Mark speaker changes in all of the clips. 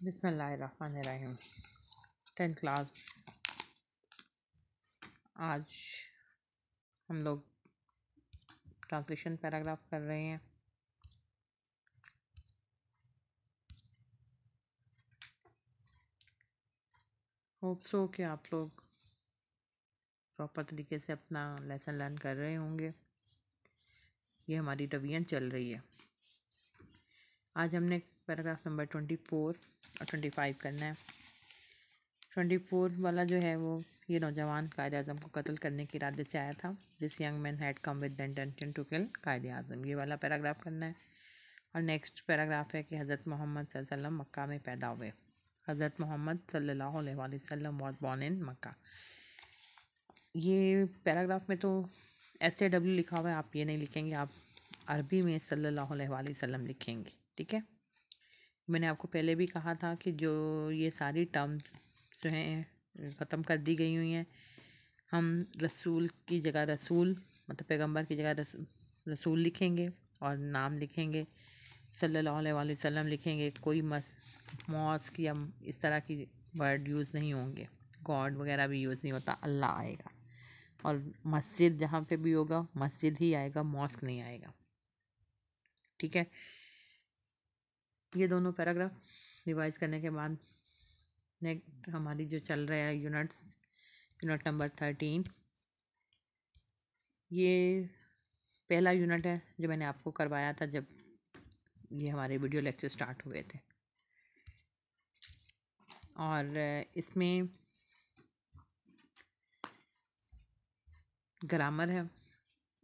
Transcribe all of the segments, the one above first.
Speaker 1: बिस्मिल्लाहिर्रहमानिर्रहीम। 10th class. आज हम लोग ट्रांसलेशन पैराग्राफ कर रहे हैं। होप सो कि आप लोग प्रॉपर तरीके से अपना लेसन लर्न कर रहे होंगे। ये हमारी रिवीजन चल रही है। आज हमने पैराग्राफ नंबर 24 और 25 करना है। 24 वाला जो है वो ये नौजवान कायद आज़म को कत्ल करने के इरादे से आया था। This young man had come with the intention to kill Quaid Azam. ये वाला पैराग्राफ करना है। और नेक्स्ट पैराग्राफ है कि हज़रत मोहम्मद सल्लल्लाहु अलैहि वसल्लम मक्का में पैदा हुए। हज़रत मोहम्मद सल्लल्लाहु अलैहि वसल्लम वॉज बॉर्न इन मक्का। ये पैराग्राफ में तो SAW लिखा हुआ है, आप ये नहीं लिखेंगे, आप अरबी में सल्लल्लाहु अलैहि वसल्लम लिखेंगे। ठीक है। मैंने आपको पहले भी कहा था कि जो ये सारी टर्म जो हैं ख़त्म कर दी गई हुई हैं। हम रसूल की जगह रसूल मतलब पैगंबर की जगह रसूल लिखेंगे और नाम लिखेंगे, सल्लल्लाहु अलैहि वसल्लम लिखेंगे। कोई मॉस्क या इस तरह की वर्ड यूज़ नहीं होंगे। गॉड वगैरह भी यूज़ नहीं होता, अल्लाह आएगा। और मस्जिद जहाँ पे भी होगा मस्जिद ही आएगा, मॉस्क नहीं आएगा। ठीक है। ये दोनों पैराग्राफ रिवाइज करने के बाद नेक्स्ट हमारी जो चल रहा है यूनिट नंबर 13। ये पहला यूनिट है जो मैंने आपको करवाया था जब ये हमारे वीडियो लेक्चर स्टार्ट हुए थे। और इसमें ग्रामर है।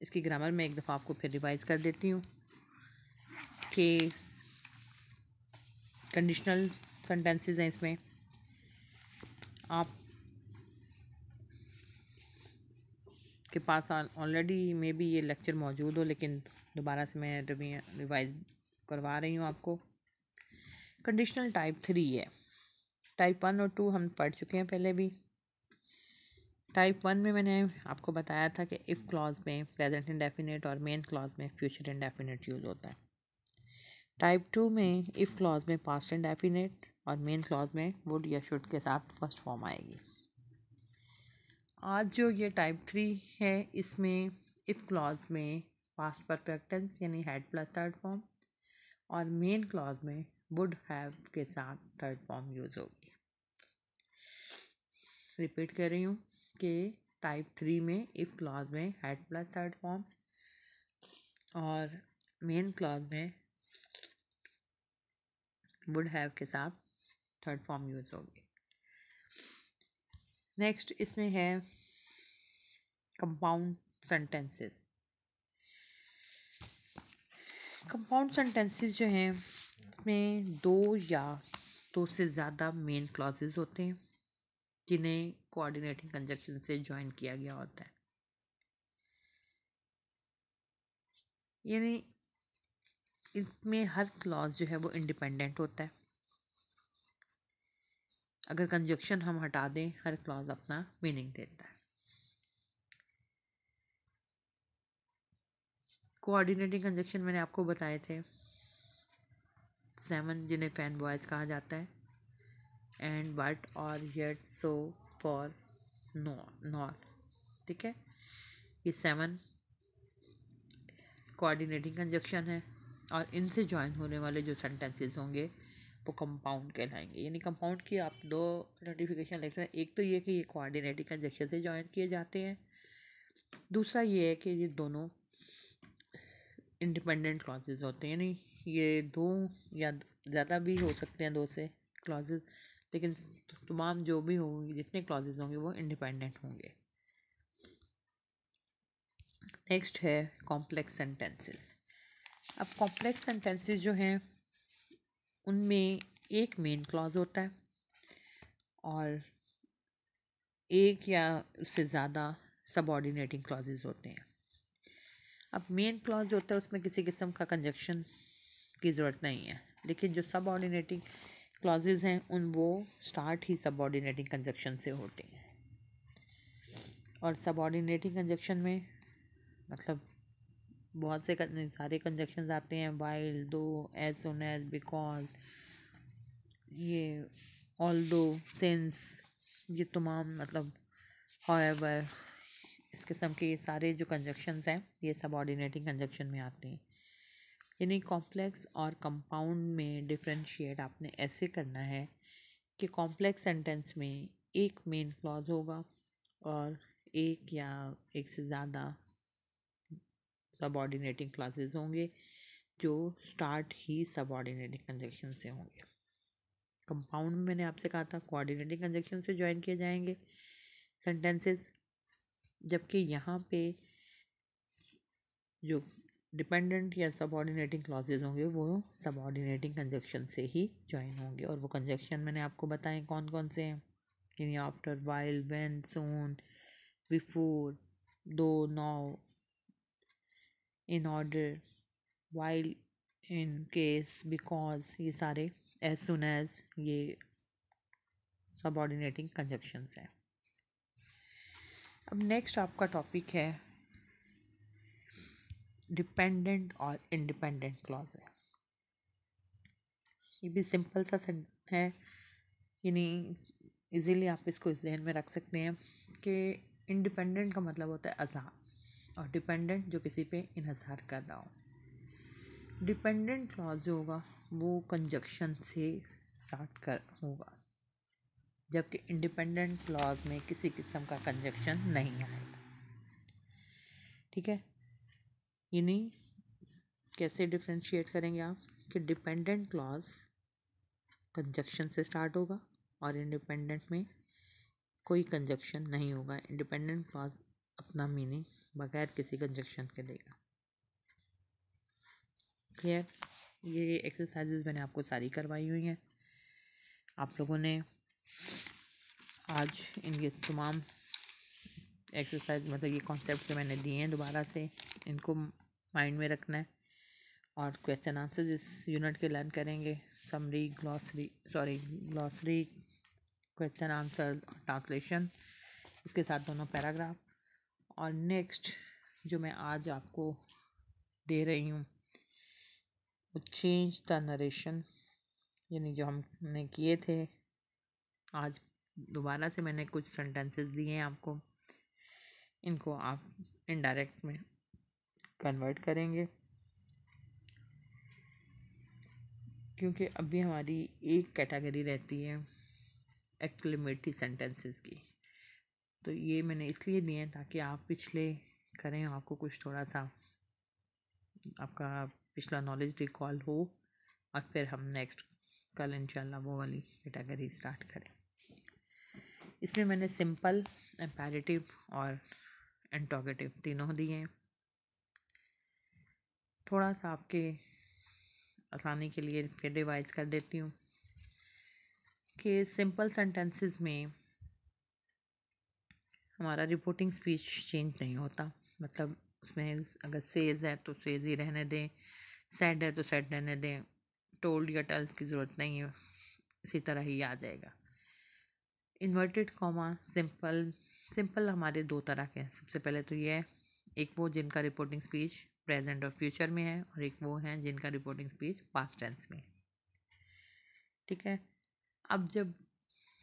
Speaker 1: इसकी ग्रामर में एक दफ़ा आपको फिर रिवाइज कर देती हूँ कि कंडीशनल सेंटेंसेस हैं। इसमें आप के पास ऑलरेडी मे बी ये लेक्चर मौजूद हो, लेकिन दोबारा से मैं रिवाइज करवा रही हूँ आपको। कंडीशनल टाइप 3 है। टाइप 1 और 2 हम पढ़ चुके हैं पहले भी। टाइप 1 में मैंने आपको बताया था कि इफ़ क्लॉज में प्रेजेंट इंडेफिनिट और मेन क्लॉज में फ्यूचर इंडेफिनिट यूज़ होता है। टाइप 2 में इफ़ क्लॉज में पास्ट इंडेफिनिट और मेन क्लॉज में वुड या शुड के साथ फर्स्ट फॉर्म आएगी। आज जो ये टाइप 3 है इसमें इफ़ क्लॉज में पास्ट परफेक्ट टेंस यानी हैड प्लस थर्ड फॉर्म और मेन क्लॉज में वुड हैव के साथ थर्ड फॉर्म यूज़ होगी। रिपीट कर रही हूँ कि टाइप 3 में इफ़ क्लॉज में हैड प्लस थर्ड फॉर्म और मेन क्लॉज में वुड हैव के साथ थर्ड फॉर्म यूज़ होगी। नेक्स्ट इसमें है कंपाउंड सेंटेंसेस। कंपाउंड सेंटेंसेस जो हैं इसमें दो या दो से ज़्यादा मेन क्लॉजेज होते हैं जिन्हें कोऑर्डिनेटिंग कंजक्शन से ज्वाइन किया गया होता है। यानी इसमें हर क्लॉज जो है वो इंडिपेंडेंट होता है। अगर कंजक्शन हम हटा दें हर क्लॉज अपना मीनिंग देता है। कोऑर्डिनेटिंग कंजक्शन मैंने आपको बताए थे 7, जिन्हें फैन बॉयज कहा जाता है। एंड बट और yet so for no not. ठीक है। ये 7 कोऑर्डिनेटिंग कंजक्शन है और इनसे ज्वाइन होने वाले जो सेंटेंसेस होंगे वो कंपाउंड कहलाएंगे। यानी कंपाउंड की आप दो नोटिफिकेशन लिख सकते हैं। एक तो ये कि ये कोऑर्डिनेटिंग कंजक्शन से ज्वाइन किए जाते हैं। दूसरा ये है कि ये दोनों इंडिपेंडेंट क्लॉजेज होते हैं। यानी ये दो या ज़्यादा भी हो सकते हैं, दो से क्लॉजेज, लेकिन तमाम जो भी होंगे जितने क्लॉजेज होंगे वो इंडिपेंडेंट होंगे। नेक्स्ट है कॉम्प्लेक्स सेंटेंसेस। अब कॉम्प्लेक्स सेंटेंसेस जो हैं उनमें एक मेन क्लॉज होता है और एक या उससे ज़्यादा सबऑर्डिनेटिंग क्लॉजेज होते हैं। अब मेन क्लॉज होता है उसमें किसी किस्म का कंजक्शन की ज़रूरत नहीं है, लेकिन जो सबऑर्डिनेटिंग क्लॉजेज हैं वो स्टार्ट ही सबऑर्डिनेटिंग कंजक्शन से होते हैं। और सबऑर्डिनेटिंग कंजक्शन में मतलब बहुत से सारे कंजक्शंस आते हैं, वाइल, दो, एज सुन एज, बिकॉज, ये ऑल्दो, सिंस, ये तमाम मतलब हाउएवर, इस किस्म के ये सारे जो कंजक्शंस हैं ये सबऑर्डिनेटिंग कंजक्शन में आते हैं। यानी कॉम्प्लेक्स और कंपाउंड में डिफरेंशिएट आपने ऐसे करना है कि कॉम्प्लेक्स सेंटेंस में एक मेन क्लॉज होगा और एक या एक से ज़्यादा सबऑर्डिनेटिंग क्लॉजेज होंगे जो स्टार्ट ही सबऑर्डिनेटिंग कंजक्शन से होंगे। कंपाउंड में मैंने आपसे कहा था कोऑर्डिनेटिंग कंजक्शन से ज्वाइन किए जाएंगे सेंटेंसेस, जबकि यहाँ पे जो डिपेंडेंट या सबऑर्डिनेटिंग क्लॉजेज होंगे वो सबऑर्डिनेटिंग कंजक्शन से ही ज्वाइन होंगे। और वो कंजक्शन मैंने आपको बताएं कौन कौन से हैं, यानी after, while, when, soon, before, though, now, in order, while, in case, because, ये सारे एज सुन एज, ये सबऑर्डिनेटिंग कंजक्शंस हैं। अब नेक्स्ट आपका टॉपिक है डिपेंडेंट और इंडिपेंडेंट क्लॉज है। ये भी सिंपल सा है, यानी इजीली आप इसको इस जहन में रख सकते हैं कि इंडिपेंडेंट का मतलब होता है आज़ाद और डिपेंडेंट जो किसी पे इन्हिसार कर रहा हो। डिपेंडेंट क्लॉज जो होगा वो कंजक्शन से स्टार्ट कर होगा, जबकि इंडिपेंडेंट क्लॉज में किसी किस्म का कंजक्शन नहीं आएगा। ठीक है, यानी कैसे डिफरेंशिएट करेंगे आप कि डिपेंडेंट क्लॉज कंजक्शन से स्टार्ट होगा और इंडिपेंडेंट में कोई कंजक्शन नहीं होगा। इंडिपेंडेंट क्लॉज अपना मीनिंग बगैर किसी कंजक्शन के देगा। क्लियर? ये एक्सरसाइजेज मैंने आपको सारी करवाई हुई हैं। आप लोगों ने आज इनके तमाम एक्सरसाइज मतलब ये कॉन्सेप्ट जो मैंने दिए हैं दोबारा से इनको माइंड में रखना है और क्वेश्चन आंसर इस यूनिट के लर्न करेंगे। समरी, ग्लॉसरी, क्वेश्चन आंसर और ट्रांसलेशन, इसके साथ दोनों पैराग्राफ। और नेक्स्ट जो मैं आज आपको दे रही हूँ वो चेंज द नरेशन, यानी जो हमने किए थे आज दोबारा से मैंने कुछ सेंटेंसेस दिए हैं आपको, इनको आप इनडायरेक्ट में कन्वर्ट करेंगे, क्योंकि अभी हमारी एक कैटेगरी रहती है एक्सक्लेमेटरी सेंटेंसेस की। तो ये मैंने इसलिए दिए हैं ताकि आप पिछले करें, आपको कुछ थोड़ा सा आपका पिछला नॉलेज रिकॉल हो और फिर हम नेक्स्ट कल इंशाल्लाह वो वाली कैटेगरी स्टार्ट करें। इसमें मैंने सिंपल, इम्पेरेटिव और इंटरोगेटिव तीनों दिए हैं। थोड़ा सा आपके आसानी के लिए फिर रिवाइज कर देती हूँ कि सिंपल सेंटेंसेस में हमारा रिपोर्टिंग स्पीच चेंज नहीं होता। मतलब उसमें अगर सेज है तो सेज ही रहने दें, सैड है तो सैड रहने दें, टोल्ड या टेल्स की ज़रूरत नहीं है, इसी तरह ही आ जाएगा। इन्वर्टेड कॉमा सिंपल हमारे दो तरह के हैं। सबसे पहले तो ये है, एक वो जिनका रिपोर्टिंग स्पीच प्रेजेंट और फ्यूचर में है और एक वो हैं जिनका रिपोर्टिंग स्पीच पास्ट टेंस में है। ठीक है, अब जब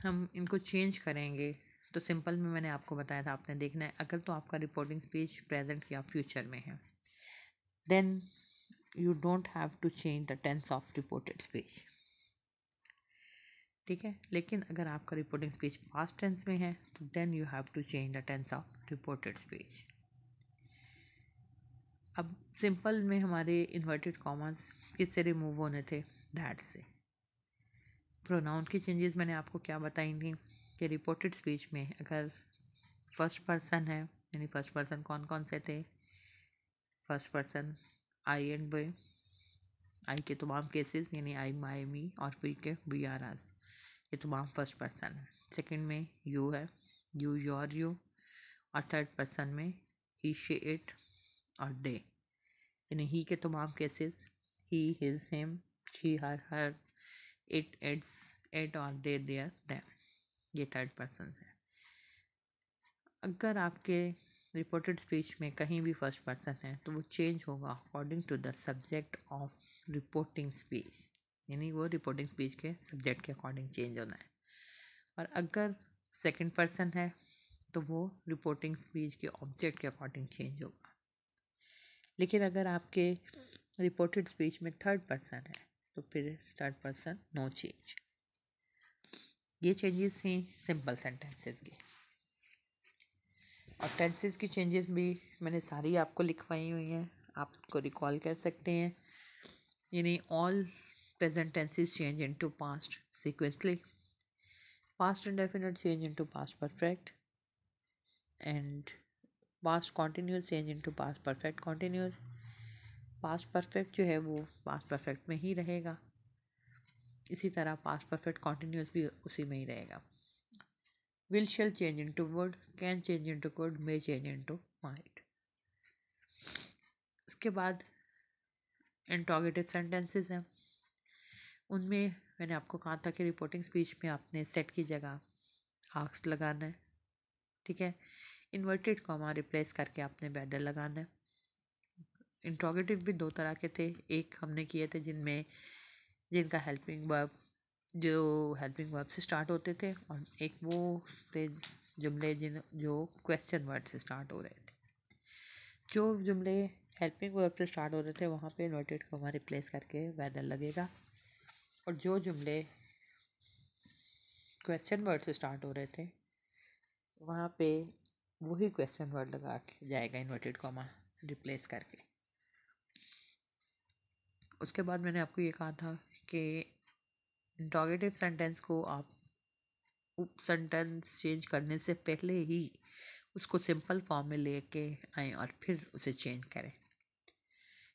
Speaker 1: हम इनको चेंज करेंगे तो सिंपल में मैंने आपको बताया था, आपने देखना है अगर तो आपका रिपोर्टिंग स्पीच प्रेजेंट या फ्यूचर में है then you don't have to change the tense of reported speech. ठीक है, लेकिन अगर आपका रिपोर्टिंग स्पीच पास्ट टेंस में है तो then you have to change the tense of reported speech. अब सिंपल में हमारे इन्वर्टेड कॉमास किससे रिमूव होने थे? दैट से। प्रोनाउन की चेंजेस मैंने आपको क्या बताई थी कि रिपोर्टेड स्पीच में अगर फर्स्ट पर्सन है, यानी फर्स्ट पर्सन कौन कौन से थे? फर्स्ट पर्सन आई एंड वे, आई के तमाम केसेस यानी आई, माई, मी, और वी के वी आर आस, ये तमाम फर्स्ट पर्सन है। सेकंड में यू है, यू, योर, यू, और थर्ड पर्सन में ही, शी, इट और दे, यानी ही के तमाम cases he, his, him, she, her, it, it's, it, और दे, देयर, देम, ये थर्ड पर्सन है। अगर आपके रिपोर्टेड स्पीच में कहीं भी फर्स्ट पर्सन है तो वो चेंज होगा according to the subject of reporting speech. यानी वो रिपोर्टिंग स्पीच के सब्जेक्ट के अकॉर्डिंग चेंज होना है। और अगर सेकंड पर्सन है तो वो रिपोर्टिंग स्पीच के ऑब्जेक्ट के अकॉर्डिंग चेंज होगा। लेकिन अगर आपके रिपोर्टेड स्पीच में थर्ड पर्सन है तो फिर थर्ड पर्सन नो चेंज। ये चेंजेस थी सिंपल सेंटेंसेस की। और टेंसेस की चेंजेस भी मैंने सारी आपको लिखवाई हुई हैं, आप उसको रिकॉल कर सकते हैं। यानी all present tenses change into past sequentially, past indefinite change into past perfect, and past continuous change into past perfect continuous. Past perfect जो है वो पास्ट परफेक्ट में ही रहेगा, इसी तरह पास्ट परफेक्ट कॉन्टिन्यूस भी उसी में ही रहेगा। Will shell change into would, can change into could, may change into might. उसके बाद इंट्रोगेटिव सेंटेंसेस हैं, उनमें मैंने आपको कहा था कि रिपोर्टिंग स्पीच में आपने सेट की जगह आस्क्ड लगाना है, ठीक है। इन्वर्टेड कॉमा रिप्लेस करके आपने वेदर लगाना है। इंट्रोगेटिव भी दो तरह के थे, एक हमने किए थे जिनका हेल्पिंग वर्ब से स्टार्ट होते थे, और एक वो थे जुमले जो क्वेश्चन वर्ड से स्टार्ट हो रहे थे। जो जुमले हेल्पिंग वर्ब से स्टार्ट हो रहे थे वहाँ पे इन्वर्टेड कॉमा रिप्लेस करके वेदर लगेगा, और जो जुमले क्वेश्चन वर्ड से स्टार्ट हो रहे थे वहाँ पे वही क्वेश्चन वर्ड लगा के जाएगा इन्वर्टेड कॉमा रिप्लेस करके। उसके बाद मैंने आपको ये कहा था कि इंट्रोगेटिव सेंटेंस को आप उप सेंटेंस चेंज करने से पहले ही उसको सिंपल फॉर्म में लेके आए और फिर उसे चेंज करें,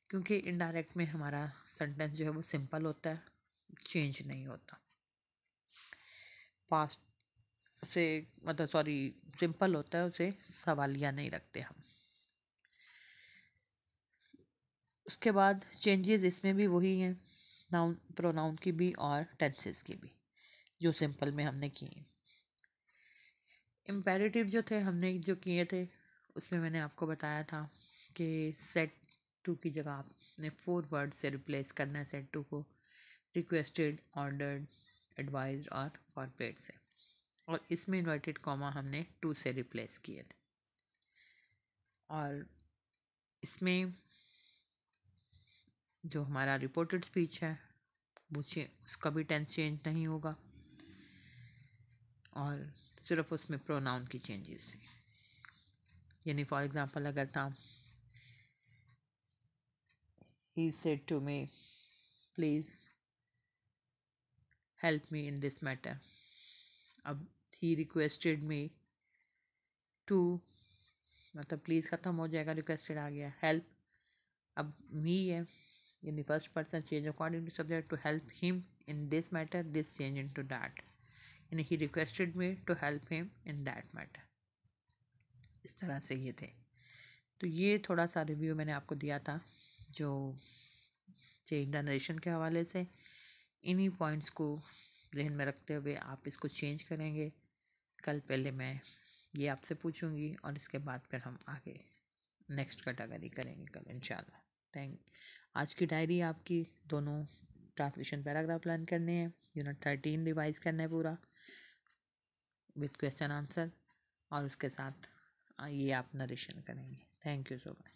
Speaker 1: क्योंकि इनडायरेक्ट में हमारा सेंटेंस जो है वो सिंपल होता है, चेंज नहीं होता। पास्ट से मतलब सिंपल होता है, उसे सवालिया नहीं रखते हम। उसके बाद चेंजेस इसमें भी वही हैं, नाउन प्रोनाउन की भी और टेंसेस की भी, जो सिंपल में हमने किए। इम्पेरेटिव जो थे हमने जो किए थे उसमें मैंने आपको बताया था कि सेट टू की जगह आपने 4 वर्ड से रिप्लेस करना है सेट टू को, रिक्वेस्टेड, ऑर्डर्ड, एडवाइज्ड और फॉरपेड से। और इसमें इन्वर्टेड कॉमा हमने टू से रिप्लेस किए थे। और इसमें जो हमारा रिपोर्टेड स्पीच है वो उसका भी टेंस चेंज नहीं होगा, और सिर्फ उसमें प्रोनाउन की चेंजेस है। यानी फॉर एग्जांपल अगर था he said to me please help me in this matter, अब he requested me to, मतलब प्लीज़ ख़त्म हो जाएगा, रिक्वेस्टेड आ गया, हेल्प अब मी है, यानी first person change according to subject, to help him in this matter, this change in to that, यानी he requested me to help him in that matter. इस तरह से ये थे। तो ये थोड़ा सा रिव्यू मैंने आपको दिया था जो चेंज द नरेशन के हवाले से। इन्हीं पॉइंट्स को जहन में रखते हुए आप इसको चेंज करेंगे। कल पहले मैं ये आपसे पूछूंगी और इसके बाद फिर हम आगे नेक्स्ट कैटेगरी करेंगे कल इंशाल्लाह। आज की डायरी आपकी दोनों ट्रांसलेशन पैराग्राफ प्लान करने हैं, यूनिट 13 रिवाइज करना है पूरा विथ क्वेश्चन आंसर, और उसके साथ ये आप नरेशन करेंगे। Thank you so much.